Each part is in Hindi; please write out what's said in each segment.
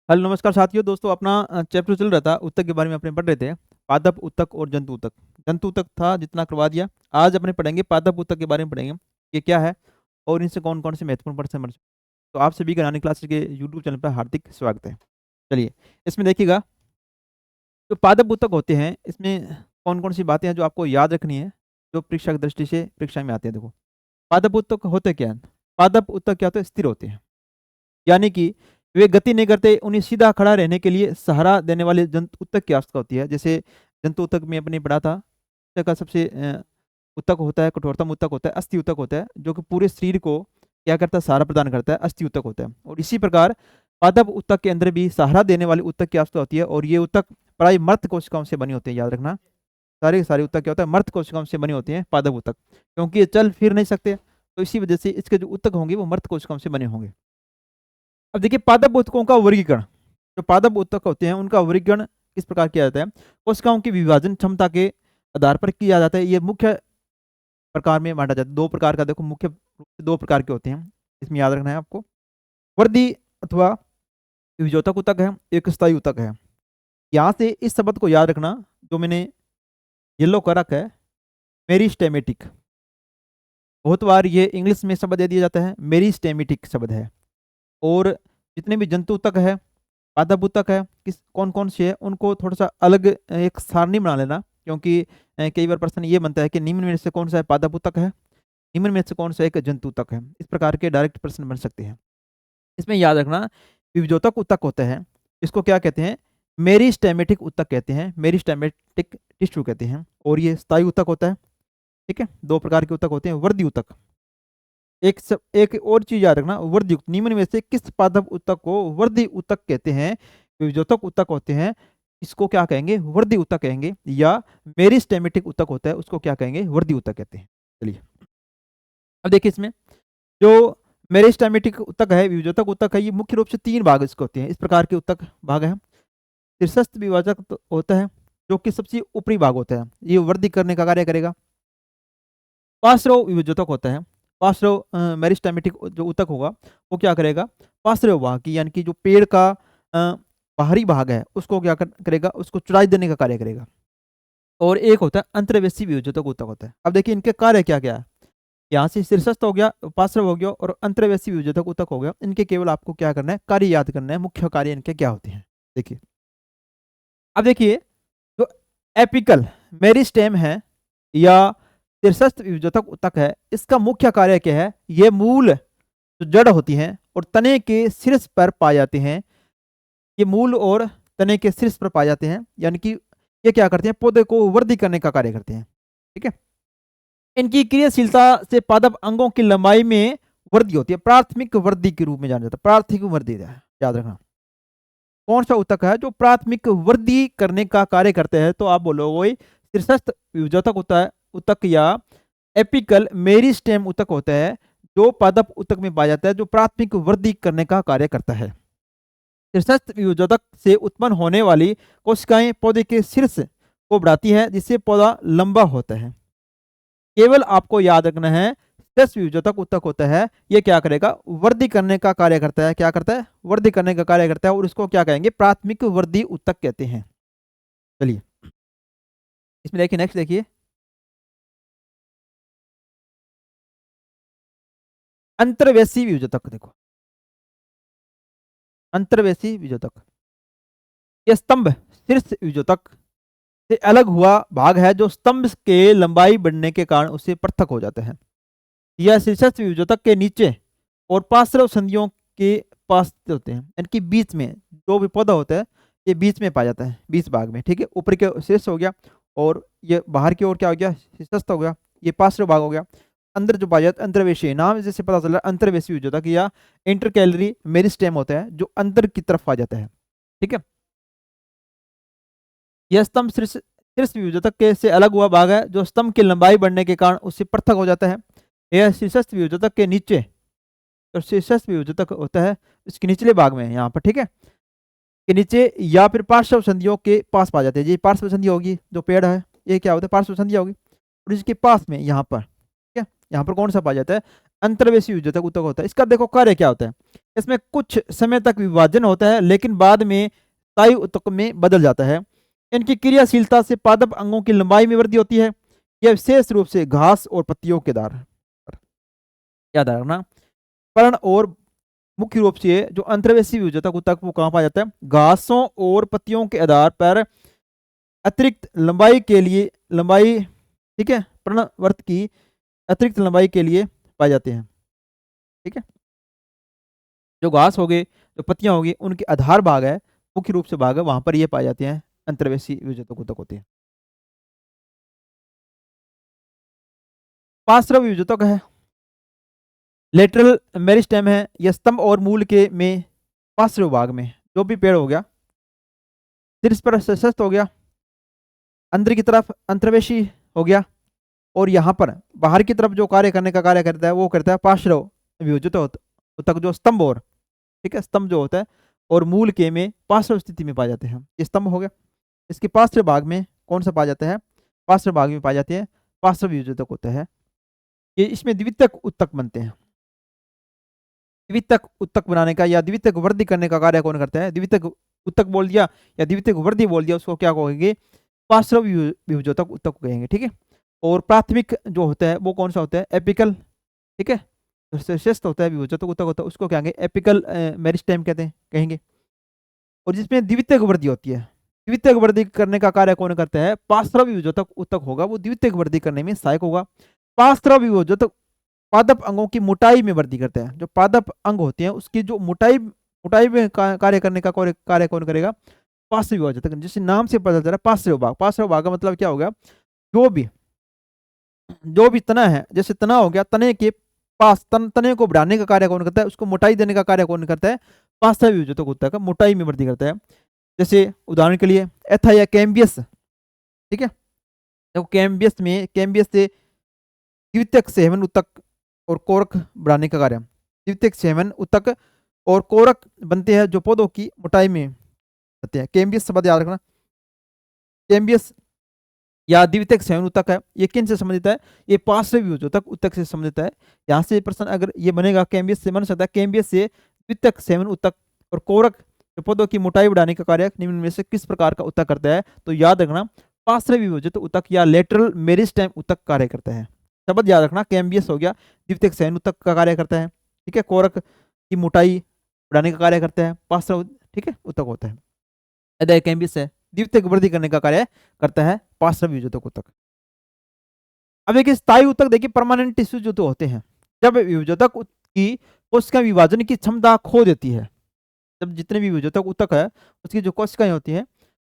हेलो नमस्कार साथियों। दोस्तों अपना चैप्टर चल रहा था उत्तक के बारे में अपने पढ़ रहे थे। पादप उत्तक और जंतु उत्तक। जंतु उत्तक था जितना करवा दिया। आज अपने पढ़ेंगे पादप उत्तक के बारे में पढ़ेंगे कि क्या है और इनसे कौन कौन से महत्वपूर्ण प्रश्न समझ। तो आप सभी का क्लासेस के यूट्यूब चैनल पर हार्दिक स्वागत है। चलिए इसमें देखिएगा जो पादप उत्तक होते हैं इसमें कौन कौन सी बातें हैं जो आपको याद रखनी है, जो परीक्षा की दृष्टि से परीक्षा में आते हैं। देखो पादप उत्तक होते क्या हैं। पादप उत्तक क्या होते हैं, स्थिर होते हैं, यानी कि वे गति नहीं करते। उन्हें सीधा खड़ा रहने के लिए सहारा देने वाले जंतु उत्तक की आवश्यकता होती है। जैसे जंतु उत्तक में अपने पढ़ा था, उत्तक का सबसे उत्तक होता है, कठोरतम उत्तक होता है, अस्थि उत्तक होता है, जो कि पूरे शरीर को क्या करता है, सहारा प्रदान करता है, अस्थि उत्तक होता है। और इसी प्रकार पादप उत्तक के अंदर भी सहारा देने वाले उत्तक की आवश्यकता होती है। और ये उत्तक प्राय मर्त कोशिकाओं से बने होते हैं, याद रखना। सारे के सारे उत्तक क्या होता है, मर्त कोशिकाओं से बने होते हैं पादप उत्तक, क्योंकि ये चल फिर नहीं सकते। तो इसी वजह से इसके जो उत्तक होंगे वो मर्त कोशिकाओं से बने होंगे। अब देखिए पादप उत्तकों का वर्गीकरण। जो पादप उत्तक होते हैं उनका वर्गीकरण किस प्रकार किया जाता है। कोशिकाओं की विभाजन क्षमता के आधार पर किया जाता है। ये मुख्य प्रकार में बांटा जाता है। दो प्रकार का, देखो मुख्य रूप से दो प्रकार के होते हैं, इसमें याद रखना है आपको। वर्दी अथवा विभोजक उत्तक है, एक स्थायी उत्तक है। यहाँ से इस शब्द को याद रखना जो मैंने येलो कर रखा है, मेरिस्टेमेटिक। बहुत बार ये इंग्लिश में शब्द दे दिया जाता है, मेरिस्टेमेटिक शब्द है। और जितने भी जंतु ऊतक है, पादप ऊतक है, किस कौन कौन से है उनको थोड़ा सा अलग एक सारणी बना लेना, क्योंकि कई बार प्रश्न ये बनता है कि निम्न में से कौन सा है पादप ऊतक है, निम्न में से कौन सा एक जंतु ऊतक है। इस प्रकार के डायरेक्ट प्रश्न बन सकते हैं। इसमें याद रखना विभोजक ऊतक होता है, इसको क्या कहते हैं, मेरिस्टेमेटिक ऊतक कहते हैं, मेरिस्टेमेटिक टिश्यू कहते हैं। और ये स्थायी ऊतक होता है। ठीक है, दो प्रकार के ऊतक होते हैं। वर्दी ऊतक, एक और चीज याद रखना, वर्दी ऊतक निम्न में से किस पादप ऊतक को वर्दी ऊतक कहते हैं। विभोजक ऊतक होते हैं, इसको क्या कहेंगे, वर्दी ऊतक कहेंगे। या मेरिस्टेमेटिक ऊतक होता है, उसको क्या कहेंगे, वर्दी ऊतक कहते हैं। चलिए अब देखिए इसमें जो मेरिस्टेमेटिक ऊतक है, विभोजक ऊतक है, ये मुख्य रूप से तीन भाग इसके होते हैं। इस प्रकार के ऊतक भाग है। शीर्षस्थ विभाजक होता है, जो कि सबसे ऊपरी भाग होता है, ये वृद्धि करने का कार्य करेगा। पार्श्व विभोजक होता है, पार्श्व मेरिस्टेमेटिक जो ऊतक होगा वो क्या करेगा, पार्श्व भाग की यानी कि जो पेड़ का बाहरी भाग है उसको क्या करेगा, उसको चौड़ाई देने का कार्य करेगा। और एक होता है अंतर्वेशी विभोजक ऊतक होता है। अब देखिए इनके कार्य क्या क्या है। यहाँ से शीर्षस्थ हो गया, पार्श्व हो गया और अंतर्वेशी विभोजक ऊतक हो गया। इनके केवल आपको क्या करना है, कार्य याद करना है, मुख्य कार्य इनके क्या होते हैं। देखिए अब देखिए जो एपिकल मेरिस्टेम है या शीर्षस्थ विभोजक ऊतक है, इसका मुख्य कार्य क्या है, ये मूल जो जड़ होती हैं और तने के शीर्ष पर पाए जाते हैं। ये मूल और तने के शीर्ष पर पाए जाते हैं, यानी कि ये क्या करते हैं, पौधे को वृद्धि करने का कार्य करते हैं। ठीक है, इनकी क्रियाशीलता से पादप अंगों की लंबाई में वृद्धि होती है। प्राथमिक वृद्धि के रूप में जाना जाता है, प्राथमिक वृद्धि है, याद रखना। कौन सा ऊतक है जो प्राथमिक वृद्धि करने का कार्य करते हैं, तो आप बोलोगे शीर्षस्थ विभोजक ऊतक या एपिकल मेरिस्टेम ऊतक होता है, जो पादप ऊतक में पाया जाता है, जो प्राथमिक वृद्धि करने का कार्य करता है। शीर्षस्थ विभोजक से उत्पन्न होने वाली कोशिकाएं पौधे के शीर्ष को बढ़ाती है, जिससे पौधा लंबा होता है। केवल आपको याद रखना है शीर्ष विभोजक ऊतक होता है, ये क्या करेगा, वृद्धि करने का कार्य करता है। क्या करता है, वृद्धि करने का कार्य करता है, और इसको क्या कहेंगे, प्राथमिक वृद्धि ऊतक कहते हैं। चलिए इसमें देखिए, नेक्स्ट देखिए, अंतर्वेशी विभोजक। देखो अंतर्वेशी विभोजक, ये स्तंभ शीर्ष विभोजक से अलग हुआ भाग है, जो स्तंभ के लंबाई बढ़ने के कारण उससे पृथक हो जाता है। यह शीर्षस्थ विभोजक के नीचे और पार्श्व संधियों के पास होते हैं, यानी कि बीच में जो भी पौधा होता है ये बीच में पाया जाता है, बीच भाग में। ठीक है, ऊपर के शीर्ष हो गया और ये बाहर की ओर क्या हो गया, शीर्षस्थ हो गया, ये पार्श्व भाग हो गया। अंदर जो पाया जाता है अंतर्वेशी, नाम जैसे पता चल रहा है अंतर्वेशी विभोजक या इंटरकैलरी मेरिस्टेम होता है, जो अंदर की तरफ आ जाता है। ठीक है, यह स्तंभ शीर्ष शीर्ष विभोजक के से अलग हुआ भाग है, जो स्तंभ की लंबाई बढ़ने के कारण उससे पृथक हो जाता है। यह शीर्षस्थ विभोजक के नीचे, तो शीर्षस्थ विभोजक होता है इसके निचले भाग में, यहाँ पर। ठीक है, के नीचे या फिर पार्श्व संधियों के पास पा जाते हैं। ये पार्श्व संधि होगी, जो पेड़ है ये क्या होता है, पार्श्व संधि होगी। और इसके पास में यहाँ पर, ठीक है, यहाँ पर कौन सा पाया जाता है, अंतर्वेशी वियोजक ऊतक होता है। इसका देखो कार्य क्या होता है, इसमें कुछ समय तक विभाजन होता है लेकिन बाद में स्थायी ऊतक में बदल जाता है। इनकी क्रियाशीलता से पादप अंगों की लंबाई में वृद्धि होती है। यह विशेष रूप से घास और पत्तियों के आधार पर, याद रखना, पर्ण और मुख्य रूप से जो अंतर्वेशी वियोजक ऊतक वो कहाँ पाया जाता है, घासों और पत्तियों के आधार पर अतिरिक्त लंबाई के लिए, लंबाई, ठीक है, पर्णवर्त की अतिरिक्त लंबाई के लिए पाए जाते हैं। ठीक है, जो घास हो गए, जो पत्तियां होगी, उनके आधार भाग है, मुख्य रूप से भाग है, वहां पर ये पाए जाते हैं अंतर्वेशी वियोजक ऊतक होते हैं। पार्श्व वियोजक है, लेटरल मेरिस्टेम है, यह स्तंभ और मूल के में पार्श्व भाग में, जो भी पेड़ हो गया, शीर्ष पर सशस्त हो गया, अंदर की तरफ अंतर्वेशी हो गया, और यहाँ पर बाहर की तरफ जो कार्य करने का कार्य करता है वो करता है पार्श्व वियोजित ऊतक, जो स्तंभ और, ठीक है, स्तंभ जो होता है और मूल के में पार्श्व स्थिति में पाए जाते हैं। ये स्तंभ हो गया, इसके पार्श्व भाग में कौन सा पाया जाता है, पार्श्व भाग में पाए जाते हैं पार्श्व वियोजित होता है। ये इसमें द्वितीयक ऊतक बनते हैं। द्वितीयक ऊतक बनाने का या द्वितीयक वृद्धि करने का कार्य कौन करता है, द्वितीयक ऊतक बोल दिया या द्वितीयक वृद्धि बोल दिया, उसको क्या कहेंगे, पार्श्व वियोजक ऊतक कहेंगे। ठीक है, और प्राथमिक जो होता है वो कौन सा होता है, एपिकल, ठीक है, श्रेष्ठ होता है वियोजक ऊतक होता है, उसको क्या कहेंगे, एपिकल मेरिस्टेम कहते हैं, कहेंगे। और जिसमें द्वितीयक वृद्धि होती है, द्वितीयक वृद्धि करने का कार्य कौन करता है, पार्श्व वियोजक ऊतक होगा, वो द्वितीयक वृद्धि करने में सहायक होगा। पार्श्व वियोजक पादप अंगों की मोटाई में वृद्धि करते हैं। जो पादप अंग होते हैं उसकी जो मोटाई, मोटाई में कार्य करने का कार्य कौन करेगा, पार्श्व वियोजक। जैसे नाम से पता चल रहा है पार्श्व भाग, पार्श्व भाग का मतलब क्या हो गया, जो भी तना है, जैसे तना हो गया, तने के पास तने को बढ़ाने का कार्य कौन करता है, उसको मोटाई देने का कार्य कौन करता है, पार्श्व वियोजक होता है, मोटाई में वृद्धि करता है। जैसे उदाहरण के लिए एथा या कैम्बियस, ठीक है, तो कैम्बियस से द्वितीयक सेवन ऊतक और कोरक बढ़ाने का कार्य, द्वितीयक सेवन ऊतक और कोरक बनते हैं जो पौधों की मोटाई में होते हैं। कैम्बियस शब्द याद रखना, कैम्बियस या द्वितीयक सेवन ऊतक है, ये किन से संबंधित है, ये पार्श्व वियोजक ऊतक से संबंधित है। यहाँ से प्रश्न अगर ये बनेगा, कैम्बियस से बन सकता है, कैम्बियस से द्वितीयक सेवन ऊतक और कोरक पौधों की मोटाई बढ़ाने का कार्य निम्न में से किस प्रकार का ऊतक करता है, तो याद रखना पार्श्व वियोजित ऊतक या लेटरल मेरिस्टेम ऊतक कार्य करता है। शब्द याद रखना, कैम्बियस हो गया, द्वितीयक सेवन ऊतक का कार्य करता है, ठीक है, कोरक की मोटाई बढ़ाने का कार्य करता है, पार्श्व, ठीक है, ऊतक होता है। यदि कैम्बियस है, द्वितीयक वृद्धि करने का कार्य करता है पार्श्व वियोजक ऊतक। अब देखिए स्थायी ऊतक, देखिए परमानेंट टिश्यू जो तो होते हैं, जब वियोजक की कोशिका विभाजन की क्षमता खो देती है, जब जितने भी वियोजक ऊतक है उसकी जो कोशिकाएं होती हैं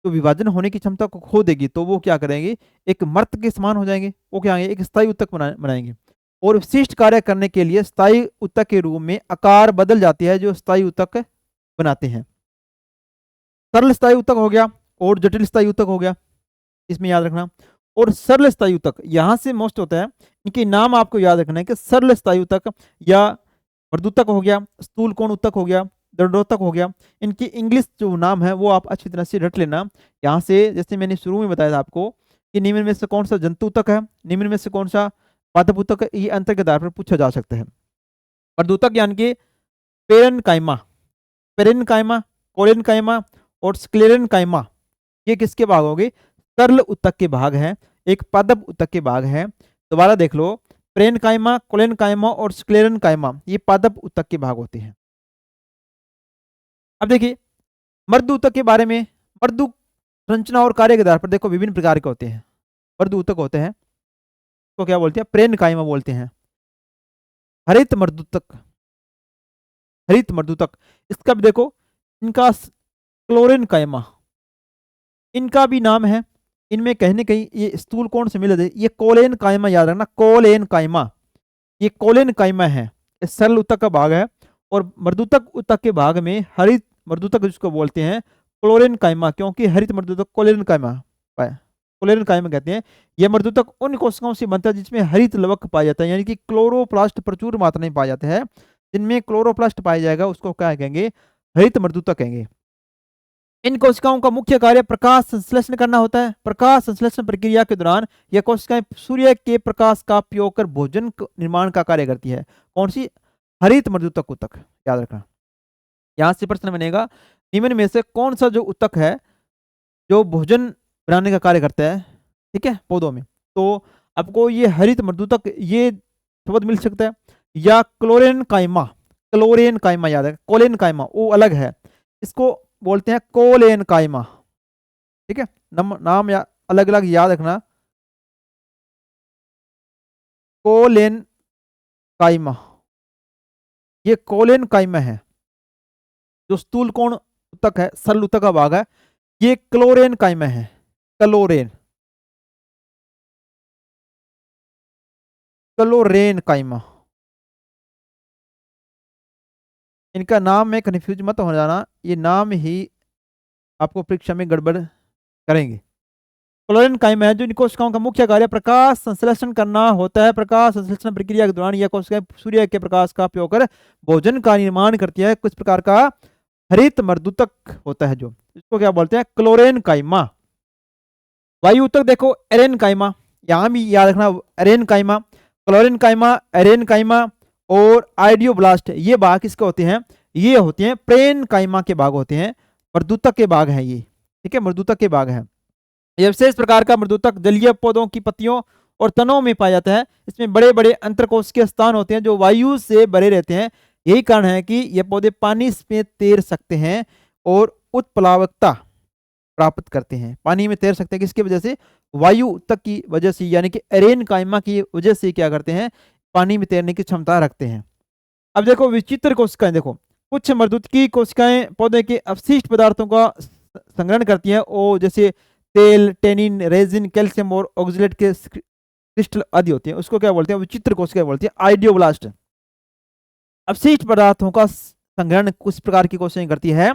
तो विभाजन होने की क्षमता को खो देगी, तो वो क्या करेंगे, एक मर्त के समान हो जाएंगे, वो क्या आएंगे, एक स्थायी ऊतक बनाएंगे और विशिष्ट कार्य करने के लिए स्थायी ऊतक के रूप में आकार बदल जाती है जो स्थायी ऊतक बनाते हैं। सरल स्थायी ऊतक हो गया और जटिल स्थायी ऊतक हो गया, इसमें याद रखना। और सरल स्थायी ऊतक यहाँ से मोस्ट होता है, इनके नाम आपको याद रखना है कि सरल स्थायी ऊतक या मर्दूतक हो गया, स्थूल कोण ऊतक हो गया, दंडोतक हो गया, इनकी इंग्लिश जो नाम है वो आप अच्छी तरह से रट लेना। यहाँ से जैसे मैंने शुरू में बताया था आपको कि निम्न में से कौन सा जंतु ऊतक है, निम्न में से कौन सा पादप ऊतक है, ये अंतर के आधार पर पूछा जा सकता है। मर्दूतक यानी कि पेरेनकाइमा, पेरेनकाइमा, कोलेनकाइमा और स्क्लेरेनकाइमा, ये किसके भाग हो गए, सरल ऊतक के भाग हैं, एक पादप ऊतक के भाग हैं। दोबारा देख लो, पेरेनकाइमा, कोलेनकाइमा और स्क्लेरेनकाइमा ये पादप ऊतक के भाग होते हैं। अब देखिए मर्द ऊतक के बारे में, मर्दु संरचना और कार्य के आधार पर देखो विभिन्न प्रकार के होते हैं। मर्द ऊतक होते हैं तो क्या बोलते हैं, पेरेनकाइमा बोलते हैं। हरित मर्दूतक, हरित मर्दूतक, इसका भी देखो, इनका क्लोरेनकाइमा, इनका भी नाम है, इनमें कहीं ना कहीं ये स्थूल कोण से मिले थे, ये कोलेनकाइमा, याद रखना कोलेनकाइमा, ये कोलेनकाइमा है, ये सरल ऊतक का भाग है। और मर्दूतक ऊतक के भाग में हरित मर्दूतक जिसको बोलते हैं क्लोरेनकाइमा, क्योंकि हरित मर्दूतक कोलेनकाइमा, कोलेनकाइमा कहते हैं। यह मर्दूतक उन कोशिकाओं से बनता है जिसमें हरित लवक पाया जाता है, यानी कि क्लोरोप्लास्ट प्रचुर मात्रा में पाया जाता है। जिनमें क्लोरोप्लास्ट पाया जाएगा उसको क्या कहेंगे, हरित मर्दूतक कहेंगे। इन कोशिकाओं का मुख्य कार्य प्रकाश संश्लेषण करना होता है। प्रकाश संश्लेषण प्रक्रिया के दौरान यह कोशिकाएं सूर्य के प्रकाश का उपयोग कर भोजन निर्माण का कार्य करती है। कौन सी? हरित मृदुतक ऊतक, याद रखना। यहां से प्रश्न बनेगा, निम्न में से कौन सा जो ऊतक है जो भोजन बनाने का कार्य करता है, ठीक है, पौधों में। तो आपको ये हरित मृदुतक ये शब्द मिल सकता है, या क्लोरेन काइमा। क्लोरेन काइमा याद है, कोलेन काइमा वो अलग है, इसको बोलते हैं कोलेन काइमा, ठीक है। नाम या अलग अलग याद रखना। कोलेन काइमा, ये कोलेन काइमा है। जो स्थूल कोण ऊतक है, सरल ऊतक का भाग है, ये क्लोरेन काइमा है। क्लोरेन, क्लोरेन काइमा, इनका नाम में कन्फ्यूज मत हो जाना, ये नाम ही आपको परीक्षा में गड़बड़ करेंगे। क्लोरीन काइमा है जो इन कोशिकाओं का मुख्य कार्य प्रकाश संश्लेषण करना होता है। प्रकाश संश्लेषण प्रक्रिया के दौरान यह कोशिकाएं सूर्य के प्रकाश का उपयोग कर भोजन का निर्माण करती है। कुछ प्रकार का हरित मर्दूतक होता है जो, इसको क्या बोलते हैं? क्लोरेन काइमा। वायु ऊतक देखो एरेन काइमा, यहां भी याद रखना एरेन काइमा, क्लोरीन काइमा, एरेन काइमा और आइडियोब्लास्ट, ये भाग किसके होते हैं? ये होते हैं प्रेन काइमा के भाग होते हैं, मर्दूतक के भाग हैं ये, ठीक है, मर्दूतक के भाग हैं। यह विशेष प्रकार का मृदुतक जलीय पौधों की पत्तियों और तनों में पाया जाता है। इसमें बड़े बड़े अंतरकोशिकीय स्थान होते हैं जो वायु से भरे रहते हैं। यही कारण है कि यह पौधे पानी में तैर सकते हैं और उत्प्लावकता प्राप्त करते हैं। पानी में तैर सकते हैं किसकी वजह से? वायु तक की वजह से, यानी कि एरेन काइमा की वजह से क्या करते हैं? पानी में तैरने की क्षमता रखते हैं। अब देखो विचित्र कोशिकाएं, देखो कुछ मर्दुतकी कोशिकाएं पौधे के अवशिष्ट पदार्थों का संग्रहण करती हैं, और जैसे तेल, टेनिन, रेजिन, कैल्शियम और ऑक्सलेट के क्रिस्टल आदि होते हैं, उसको क्या बोलते हैं? विचित्र कोशिकाएं बोलते हैं, आइडियोब्लास्ट। अवशिष्ट पदार्थों का संग्रहण कुछ प्रकार की कोशिकाएं करती है,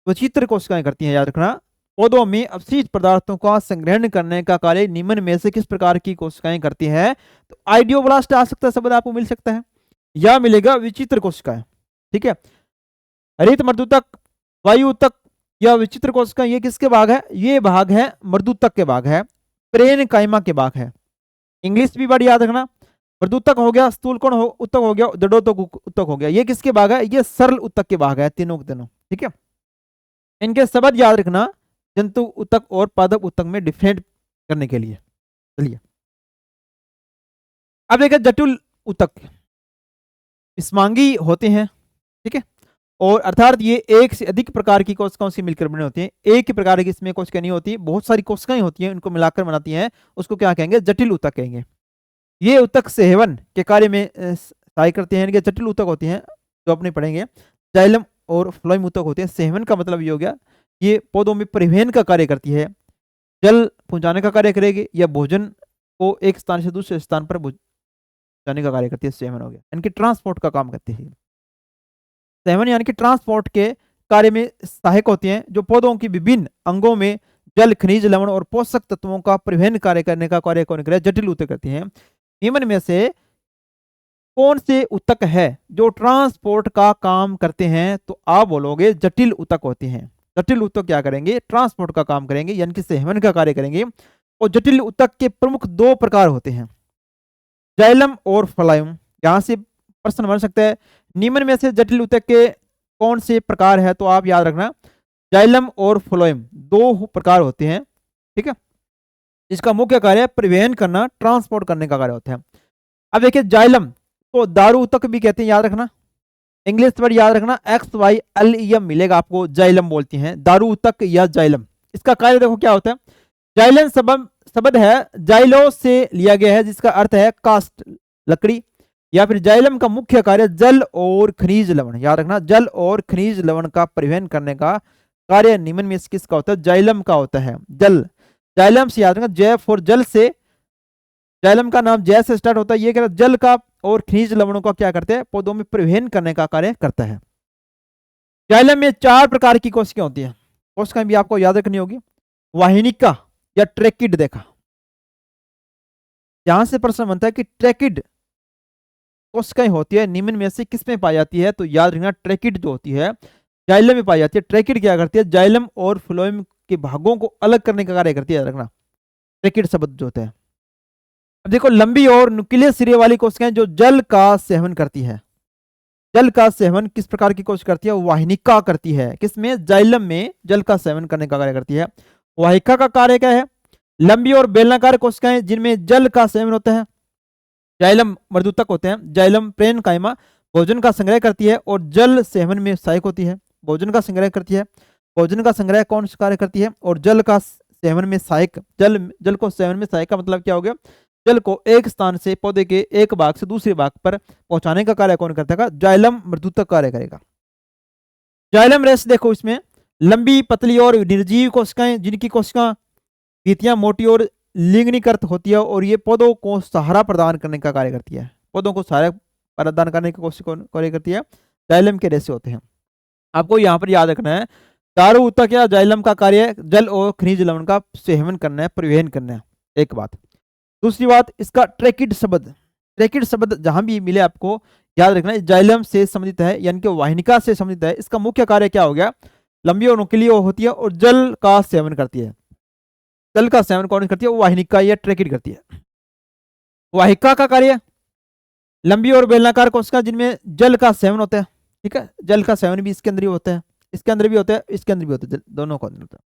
विचित्र कोशिकाएं करती हैं, याद रखना। पौधों में अवशिष्ट पदार्थों का संग्रहण करने का कार्य निम्न में से किस प्रकार की कोशिकाएं करती है? तो आइडियोब्लास्ट आ सकता है, शब्द आपको मिल सकता है, या मिलेगा विचित्र कोशिकाएं, ठीक है। हरित मर्दूतक, वायु ऊतक या विचित्र कोशिका, ये किसके भाग है? ये भाग है मर्दूतक के भाग है, प्रेन काइमा के भाग है। इंग्लिश भी बड़ी याद रखना, मर्दूतक हो गया, स्थूल कोण ऊतक हो गया, जड़ोतक ऊतक हो गया, ये किसके भाग है? ये सरल ऊतक के भाग है, तीनों के तीनों, ठीक है। इनके शब्द याद रखना जंतु ऊतक और पादप ऊतक में डिफरेंट करने के लिए। चलिए अब देखिए जटिल ऊतक स्मांगी होते हैं, ठीक है, और अर्थात ये एक से अधिक प्रकार की कोशिकाओं से मिलकर बने होते हैं। एक ही प्रकार की इसमें कोशिका नहीं होती, बहुत सारी कोशिकाएं होती हैं, इनको मिलाकर बनाती हैं, उसको क्या कहेंगे? जटिल ऊतक कहेंगे। ये ऊतक सेवन के कार्य में सहाय करते हैं। इनके जटिल ऊतक होते हैं जो अपने पढ़ेंगे, जाइलम और फ्लोएम ऊतक होते हैं। सेवन का मतलब ये हो गया, ये पौधों में परिवहन का कार्य करती है, जल पहुंचाने का कार्य करेगी, या भोजन को एक स्थान से दूसरे स्थान पर पहुंचाने का कार्य करती है। सेवन हो गया, इनकी ट्रांसपोर्ट का काम करती है। सेवन यानी कि ट्रांसपोर्ट के कार्य में सहायक होते हैं, जो पौधों की विभिन्न अंगों में जल, खनिज, लवण और पोषक तत्वों का परिवहन कार्य करने का कार्य कौन करे? जटिल ऊतक करती हैं। निम्न में से कौन से ऊतक है जो ट्रांसपोर्ट का काम करते हैं? तो आप बोलोगे जटिल ऊतक होते हैं। जटिल ऊतक क्या करेंगे? ट्रांसपोर्ट का काम करेंगे, यानी कि सेवन का कार्य करेंगे। और जटिल ऊतक के प्रमुख दो प्रकार होते हैं, जाइलम और फ्लोएम। यहां से प्रश्न बन सकता है, निम्न में से जटिल ऊतक के कौन से प्रकार है? तो आप याद रखना जाइलम और फ्लोएम दो प्रकार होते हैं, ठीक है। इसका मुख्य कार्य परिवहन करना, ट्रांसपोर्ट करने का कार्य होता है। अब देखिए जाइलम तो दारू ऊतक भी कहते हैं, याद रखना, इंग्लिश वर्ड याद रखना, XYLEM मिलेगा आपको, जाइलम बोलते हैं, दारू ऊतक या जाइलम। इसका कार्य देखो क्या होता है। जाइलम शब्द है जाइलो से लिया गया है, जिसका अर्थ है कास्ट, लकड़ी। या फिर जाइलम का मुख्य कार्य जल और खनिज लवण, याद रखना, जल और खनिज लवण का परिवहन करने का कार्य निम्न में से किसका होता है? जाइलम का होता है। जल, जाइलम से याद रखना, जय फॉर जल से, जाइलम का नाम जय से स्टार्ट होता है। ये कहता है जल का और खनिज लवणों का क्या करते हैं? पौधों में परिवहन करने का कार्य करता है। जाइलम में 4 प्रकार की कोशिकाएं होती हैं, कोशिकाएं भी आपको याद रखनी होगी। वाहिनिका या ट्रेकिड देखा, यहां से प्रश्न बनता है कि ट्रेकिड कोशिकाएं होती है, निम्न में से किसमें पाई जाती है? तो याद रखना ट्रेकिड जो होती है जाइलम में पाई जाती है। ट्रैकिड क्या करती है, जाइलम और फ्लोएम के भागों को अलग करने का कार्य करती है, याद रखना, ट्रैकिड शब्द जो होते हैं। अब देखो, लंबी और नुकीले सिरे वाली कोशिकाएं जो जल का सेवन करती है, जल का सेवन किस प्रकार की कोशिका करती है, वाहिनिका करती है। किसमें, जाइलम में जल का सेवन करने का कार्य करती है। वाहिका का कार्य क्या है, लंबी और बेलनाकार कोशिकाएं जिनमें जल का सेवन होता है, जाइलम मर्दूतक होते हैं। जाइलम प्रेनकाइमा भोजन का संग्रह करती है और जल सेवन में सहायक होती है। भोजन का संग्रह करती है, भोजन का संग्रह कौन सा कार्य करती है, और जल का सेवन में सहायक, जल को सेवन में सहायक का मतलब क्या हो गया, जल को एक स्थान से पौधे के एक भाग से दूसरे भाग पर पहुंचाने का कार्य कौन करता है, जाइलम मर्दूतक कार्य करेगा। जाइलम रेस देखो, इसमें लंबी पतली और निर्जीव कोशिकाएं जिनकी कोशिका भित्तियां मोटी और लिंगनीकृत होती है और ये पौधों को सहारा प्रदान करने का कार्य करती है। पौधों को सहारा प्रदान करने की कोशिश कार्य करती है, जाइलम के रेसे होते हैं। आपको यहाँ पर याद रखना है, चारों ऊतक या जाइलम का कार्य जल और खनिज लवण का सेवन करना है, परिवहन करना है, एक बात। दूसरी बात, इसका ट्रैकिड शब्द, ट्रैकिड शब्द जहां भी मिले आपको याद रखना है, जाइलम से संबंधित है, यानी कि वाहिनिका से संबंधित है। इसका मुख्य कार्य क्या हो गया, लंबी और नुकीली होती है और जल का सेवन करती है। जल का सेवन कौन करती है, वाहिनिका या ट्रैकिड करती है। वाहिका का कार्य, लंबी और बेलनाकार कोशिका जिनमें जल का सेवन होता है, ठीक है, जल का सेवन भी इसके अंदर ही होता है, इसके अंदर भी होता है, इसके अंदर भी होता है, दोनों को अंदर होता है।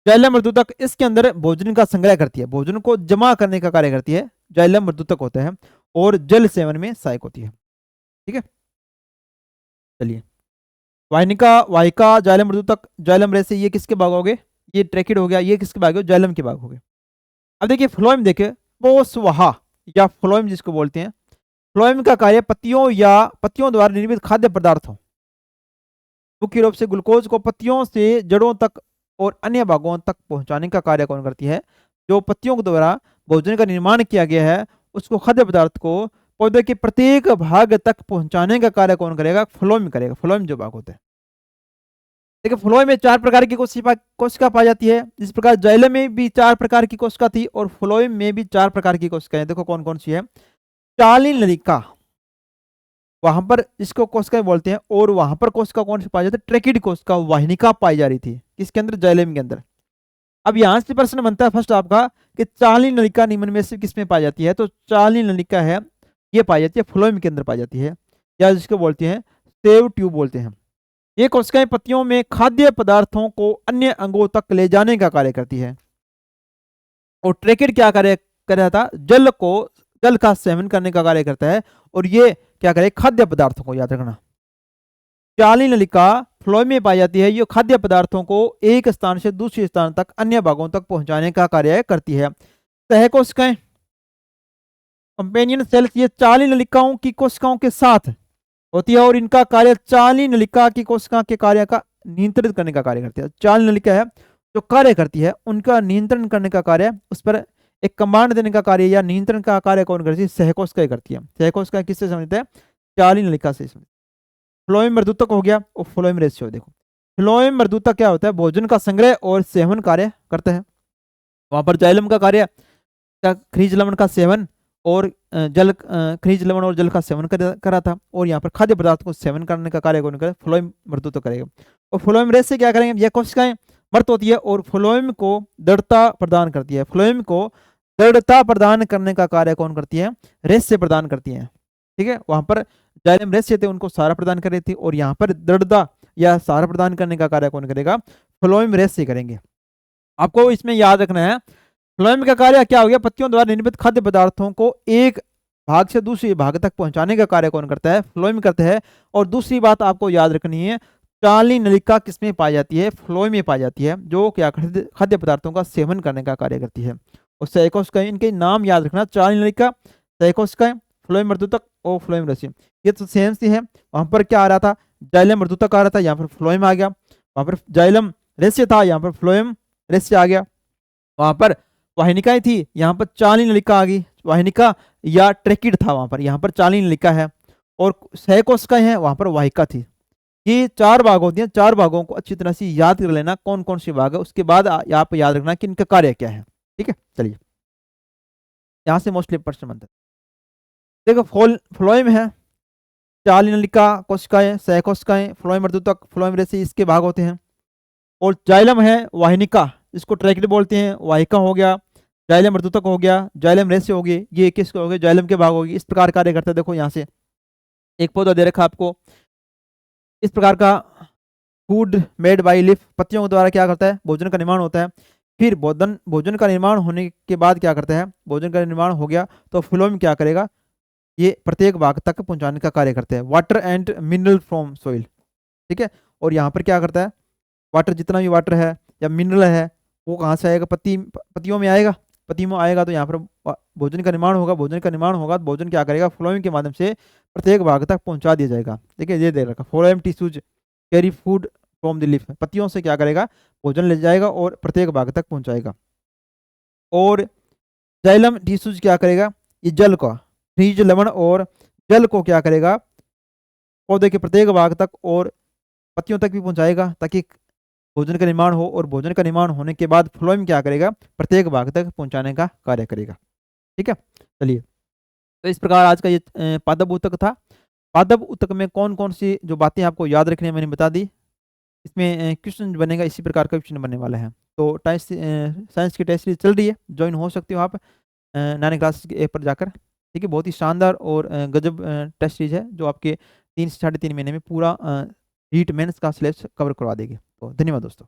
जाइलम मर्दूतक इसके अंदर भोजन का संग्रह करती है, भोजन को जमा करने का कार्य करती है, जाइलम मर्दूतक होता है, और जल सेवन में सहायक होती है। ठीक है, चलिए, वाहिनिका, वाहिका, जाइलम मर्दूतक, जाइलम रेसे, ये किसके भाग हो गए, ये ट्रैकिड हो गया, ये किसके भाग हो, जाइलम के भाग हो गए। अब देखिए फ्लोएम, देखिए पोस्वाहा या फ्लोएम जिसको बोलते हैं, फ्लोएम का कार्य पत्तियों द्वारा निर्मित खाद्य पदार्थों, मुख्य रूप से ग्लूकोज को पत्तियों से जड़ों तक और अन्य भागों तक पहुंचाने का कार्य कौन करती है, जो पत्तियों के द्वारा भोजन का निर्माण किया गया है उसको, खाद्य पदार्थ को पौधे के प्रत्येक भाग तक पहुंचाने का कार्य कौन करेगा, फ्लोएम करेगा। फ्लोएम जो भाग होते हैं, देखिए फ्लोएम में 4 प्रकार की कोशिका पाई जाती है, जिस प्रकार जाइलम में भी 4 प्रकार की कोशिका थी और फ्लोएम में भी 4 प्रकार की कोशिकाएं, देखो कौन कौन सी है। चालीन नलिका, वहां पर इसको कोशिका बोलते हैं, और वहां पर कोशिका कौन सी पाई जाती है, ट्रैकिड कोशिका, वाहिनिका पाई जा रही थी, किसके अंदर, जाइलम के अंदर। अब यहां से प्रश्न बनता है फर्स्ट आपका कि चालीन नलिका निम्न में से किसमें पाई जाती है, तो चालीन नलिका है, ये पाई जाती है फ्लोएम के अंदर पाई जाती है, या जिसको बोलते हैं सेव ट्यूब बोलते हैं। ये कोशिकाएं पत्तियों में खाद्य पदार्थों को अन्य अंगों तक ले जाने का कार्य करती है। और ट्रैकिड क्या कार्य कर रहा था, जल का सेवन करने का कार्य करता है, और ये क्या करे, खाद्य पदार्थों को, याद रखना, चालीन नलिका फ्लोएम में पाई जाती है, ये खाद्य पदार्थों को एक स्थान से दूसरे स्थान तक अन्य भागों तक पहुंचाने का कार्य करती है। सहकोशिकाएं, कंपेनियन सेल्स, ये चालीन नलिकाओं की कोशिकाओं के साथ होती है और इनका कार्य चालीन नलिका की कोशिका के कार्य का नियंत्रित करने का कार्य करती है। चालीन नलिका है जो कार्य करती है, उनका नियंत्रण करने का कार्य, उस पर एक कमांड देने का कार्य या नियंत्रण का कार्य कौन करती है, सहकोशिकाएं करती है। सहकोशिकाएं किससे संबंधित है, चालीन नलिका से संबंधित। फ्लोएम मर्दूतक हो गया और फ्लोएम रेशियो, देखो फ्लोएम मर्दूतक क्या होता है, भोजन का संग्रह और सेवन कार्य करता है। वहां पर जाइलम का कार्य खनिज लवण का सेवन और खनिज लवण और जल का सेवन करा था, और यहाँ पर खाद्य पदार्थ को सेवन करने का कार्य कौन करे, फ्लोएम मर्दूतक करेगा। और फ्लोएम रेस से क्या करेंगे, यह कोशिकाएं मर्त होती है और फ्लोएम को दृढ़ता प्रदान करती है। फ्लोएम को दृढ़ता प्रदान करने का कार्य कौन करती है, रेस से प्रदान करती है। ठीक है, वहां पर जाइलम रेस थे, उनको सहारा प्रदान कर रही थी, और यहाँ पर दृढ़ता या सहारा प्रदान करने का कार्य कौन करेगा, फ्लोएम रेस से करेंगे। आपको इसमें याद रखना है, फ्लोएम का कार्य क्या हो गया, पत्तियों द्वारा निर्मित खाद्य पदार्थों को एक भाग से दूसरे भाग तक पहुंचाने का कार्य कौन करता है, फ्लोएम करता है। और दूसरी बात आपको याद रखनी है, चालीन नलिका किसमें पाई जाती है, फ्लोएम में पाई जाती है, जो क्या खाद्य पदार्थों का सेवन करने का कार्य करती है। और सहकोशिकाएं, इनके नाम याद रखना, चालीन नलिका, सहकोशिकाएं, फ्लोएम मर्दूतक और फ्लोएम रेशियो, ये तो सेम सी है। वहां पर क्या आ रहा था, जाइलम मर्दूतक आ रहा था, यहाँ पर फ्लोएम आ गया। वहां पर जाइलम रेशियो था, यहाँ पर फ्लोएम रेशियो आ गया। वहां पर वाहिनिकाएं थी, यहाँ पर चालीन नलिका आ गई, वाहिनिका या ट्रैकिड था वहां पर, यहाँ पर चालीन नलिका है। और सहकोशिकाएं हैं, वहां पर वाहिका थी। ये 4 भाग होती हैं, 4 भागों को अच्छी तरह से याद कर लेना, कौन कौन सी भाग है, उसके बाद आप याद रखना कि इनका कार्य क्या है। ठीक है, चलिए, यहां से मोस्टली प्रश्न बनता है। देखो फ्लोएम है, चाल नलिका कोशिकाएं, सह कोशिकाएं, फ्लोएम अर्धूतक, फ्लोएम रेसे इसके भाग होते हैं। और जाइलम है वाहिनिका, इसको ट्रैकिड बोलते हैं, वाहिका हो गया, जाइलम अर्धूतक हो गया, जाइलम रेसे हो गई, ये किसके हो गए, जाइलम के भाग होगी। इस प्रकार कार्य करता है। देखो यहाँ से एक पौधा दे रखा आपको, इस प्रकार का फूड मेड बाई लिफ, पत्तियों के द्वारा क्या करता है, भोजन का निर्माण होता है। फिर भोजन भोजन का निर्माण होने के बाद क्या करता है, भोजन का निर्माण हो गया तो फ्लोएम क्या करेगा, ये प्रत्येक भाग तक पहुंचाने का कार्य करते हैं। Water and mineral from soil, ठीक है। और यहाँ पर क्या करता है, वाटर जितना भी वाटर है या मिनरल है वो कहाँ से आएगा, पत्तियों में आएगा, पत्तियों में आएगा तो यहाँ पर भोजन का निर्माण होगा, भोजन का निर्माण होगा तो भोजन क्या करेगा, फ्लोएम के माध्यम से प्रत्येक भाग तक पहुंचा दिया जाएगा। ठीक है, ये दे रखा, phloem tissues carry food from the leaf, पत्तियों से क्या करेगा, भोजन ले जाएगा और प्रत्येक भाग तक पहुंचाएगा। और जाइलम टिश्यूज क्या करेगा, ये जल का खनिज लवण और जल को क्या करेगा, पौधे के प्रत्येक भाग तक और पत्तियों तक भी पहुंचाएगा ताकि भोजन का निर्माण हो। और भोजन का निर्माण होने के बाद फ्लोएम क्या करेगा, प्रत्येक भाग तक पहुंचाने का कार्य करेगा। ठीक है, चलिए, तो इस प्रकार आज का ये पादप ऊतक था। पादप ऊतक में कौन कौन सी जो बातें आपको याद रखनी है मैंने बता दी। इसमें क्वेश्चन बनेगा, इसी प्रकार का क्वेश्चन बनने वाला है। तो टेस्ट साइंस की टेस्ट सीरीज चल रही है, ज्वाइन हो सकते हो आप नानी क्लास के ऐप पर जाकर। ठीक है, बहुत ही शानदार और गजब टेस्ट सीरीज है जो आपके 3 से 3.5 महीने में पूरा रीट मेंस का सिलेबस कवर करवा देगी। तो धन्यवाद दोस्तों।